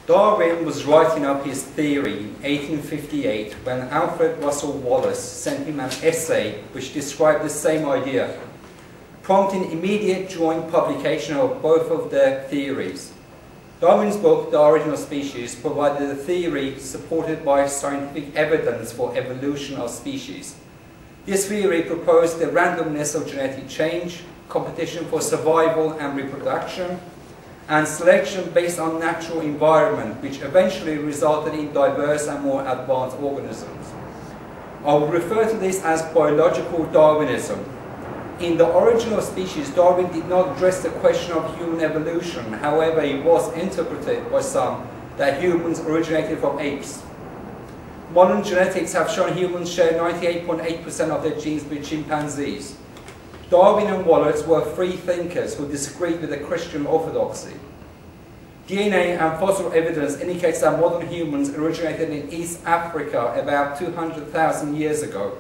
Darwin was writing up his theory in 1858 when Alfred Russel Wallace sent him an essay which described the same idea, prompting immediate joint publication of both of their theories. Darwin's book, The Origin of Species, provided a theory supported by scientific evidence for evolution of species. This theory proposed the randomness of genetic change, competition for survival and reproduction, and selection based on natural environment, which eventually resulted in diverse and more advanced organisms. I will refer to this as biological Darwinism. In The Origin of Species, Darwin did not address the question of human evolution. However, it was interpreted by some that humans originated from apes. Modern genetics have shown humans share 98.8% of their genes with chimpanzees. Darwin and Wallace were free thinkers who disagreed with the Christian orthodoxy. DNA and fossil evidence indicates that modern humans originated in East Africa about 200,000 years ago.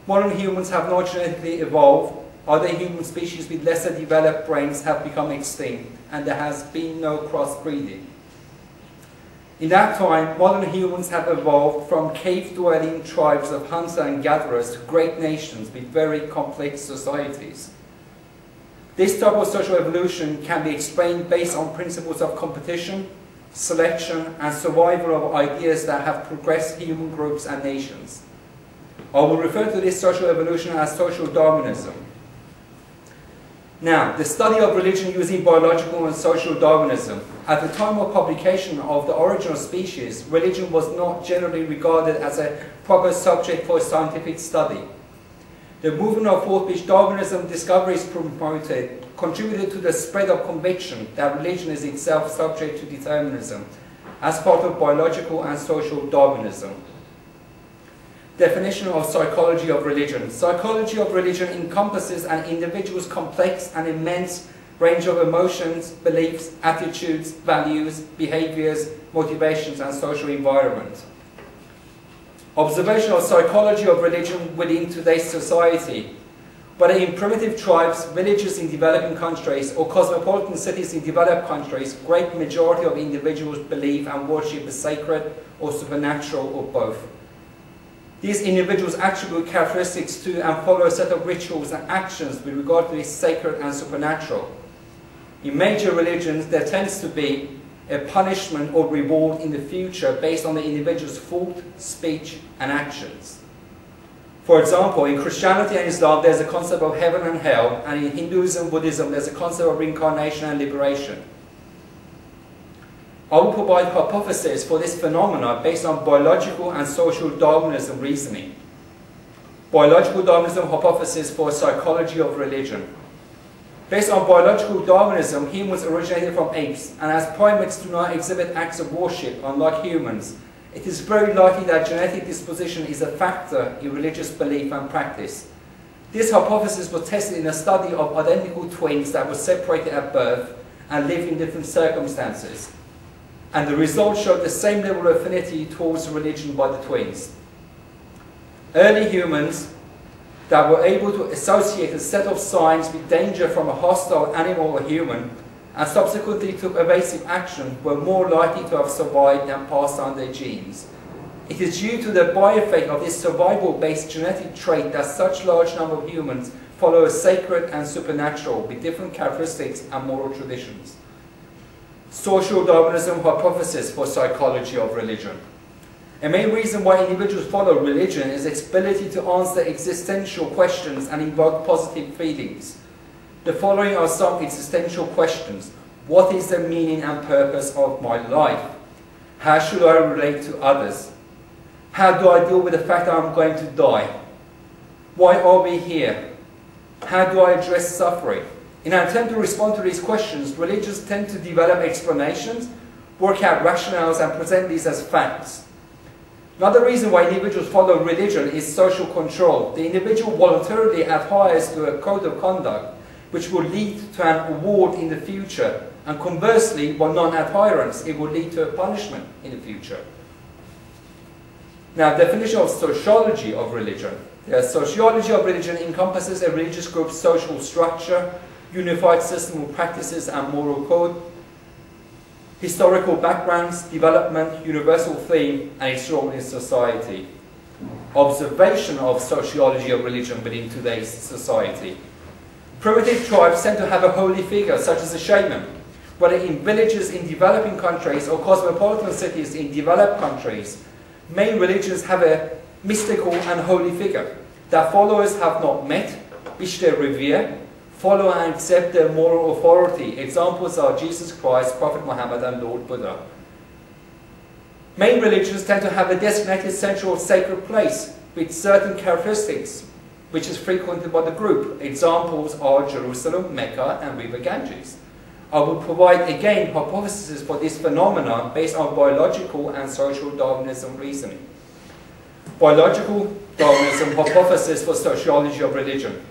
Modern humans have not genetically evolved. Other human species with lesser developed brains have become extinct, and there has been no crossbreeding. In that time, modern humans have evolved from cave-dwelling tribes of hunters and gatherers to great nations with very complex societies. This type of social evolution can be explained based on principles of competition, selection, and survival of ideas that have progressed human groups and nations. I will refer to this social evolution as social Darwinism. Now, the study of religion using biological and social Darwinism. At the time of publication of The Origin of Species, religion was not generally regarded as a proper subject for scientific study. The movement of thought which Darwinism discoveries promoted contributed to the spread of conviction that religion is itself subject to determinism as part of biological and social Darwinism. Definition of psychology of religion. Psychology of religion encompasses an individual's complex and immense range of emotions, beliefs, attitudes, values, behaviors, motivations, and social environment. Observation of psychology of religion within today's society. Whether in primitive tribes, villages in developing countries, or cosmopolitan cities in developed countries, great majority of individuals believe and worship the sacred or supernatural or both. These individuals attribute characteristics to and follow a set of rituals and actions with regard to the sacred and supernatural. In major religions, there tends to be a punishment or reward in the future based on the individual's thought, speech, and actions. For example, in Christianity and Islam, there's a concept of heaven and hell, and in Hinduism and Buddhism, there's a concept of reincarnation and liberation. I will provide hypotheses for this phenomena based on biological and social Darwinism reasoning. Biological Darwinism hypothesis for psychology of religion. Based on biological Darwinism, humans originated from apes, and as primates do not exhibit acts of worship unlike humans, it is very likely that genetic disposition is a factor in religious belief and practice. This hypothesis was tested in a study of identical twins that were separated at birth and lived in different circumstances. And the results showed the same level of affinity towards religion by the twins. Early humans that were able to associate a set of signs with danger from a hostile animal or human and subsequently took evasive action were more likely to have survived and passed on their genes. It is due to the by-effect of this survival-based genetic trait that such large number of humans follow a sacred and supernatural with different characteristics and moral traditions. Social Darwinism hypothesis for psychology of religion. A main reason why individuals follow religion is its ability to answer existential questions and invoke positive feelings. The following are some existential questions. What is the meaning and purpose of my life? How should I relate to others? How do I deal with the fact that I'm going to die? Why are we here? How do I address suffering? In an attempt to respond to these questions, religions tend to develop explanations, work out rationales, and present these as facts. Another reason why individuals follow religion is social control. The individual voluntarily adheres to a code of conduct which will lead to an award in the future, and conversely, by non-adherence, it will lead to a punishment in the future. Now, definition of sociology of religion. The sociology of religion encompasses a religious group's social structure, unified system of practices and moral code. historical backgrounds, development, universal theme, and its role in society. Observation of sociology of religion within today's society. Primitive tribes tend to have a holy figure, such as a shaman, whether in villages in developing countries or cosmopolitan cities in developed countries. Main religions have a mystical and holy figure that followers have not met, which they revere, follow and accept their moral authority. Examples are Jesus Christ, Prophet Muhammad, and Lord Buddha. Main religions tend to have a designated central sacred place with certain characteristics, which is frequented by the group. Examples are Jerusalem, Mecca, and River Ganges. I will provide again hypotheses for this phenomenon based on biological and social Darwinism reasoning. Biological Darwinism hypothesis for sociology of religion.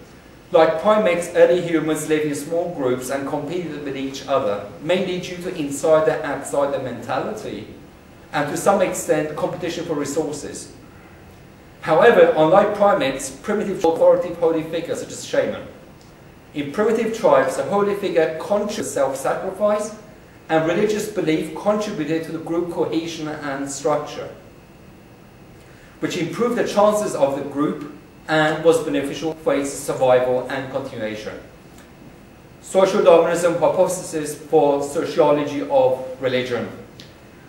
Like primates, early humans lived in small groups and competed with each other, mainly due to insider-outsider mentality, and to some extent competition for resources. However, unlike primates, primitive authoritative holy figures such as shaman. In primitive tribes, a holy figure conscious self-sacrifice and religious belief contributed to the group cohesion and structure, which improved the chances of the group and was beneficial for its survival and continuation. Social Darwinism hypothesis for sociology of religion.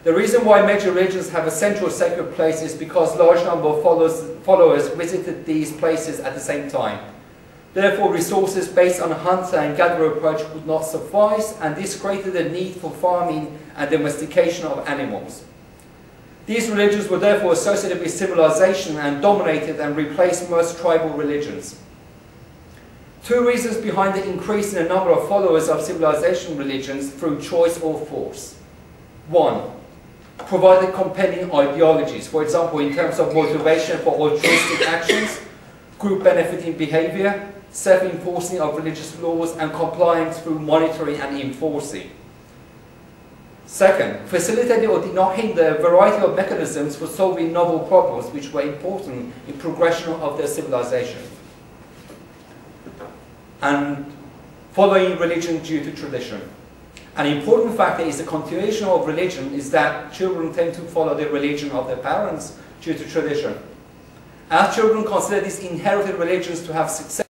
The reason why major religions have a central sacred place is because large number of followers visited these places at the same time. Therefore, resources based on a hunter and gatherer approach would not suffice, and this created a need for farming and domestication of animals. These religions were therefore associated with civilization and dominated and replaced most tribal religions. Two reasons behind the increase in the number of followers of civilization religions through choice or force. One, provided compelling ideologies, for example in terms of motivation for altruistic actions, group benefiting behavior, self-enforcing of religious laws, and compliance through monitoring and enforcing. Second, facilitated or did not hinder a variety of mechanisms for solving novel problems which were important in progression of their civilization. And following religion due to tradition. An important factor is the continuation of religion is that children tend to follow the religion of their parents due to tradition. As children consider these inherited religions to have success,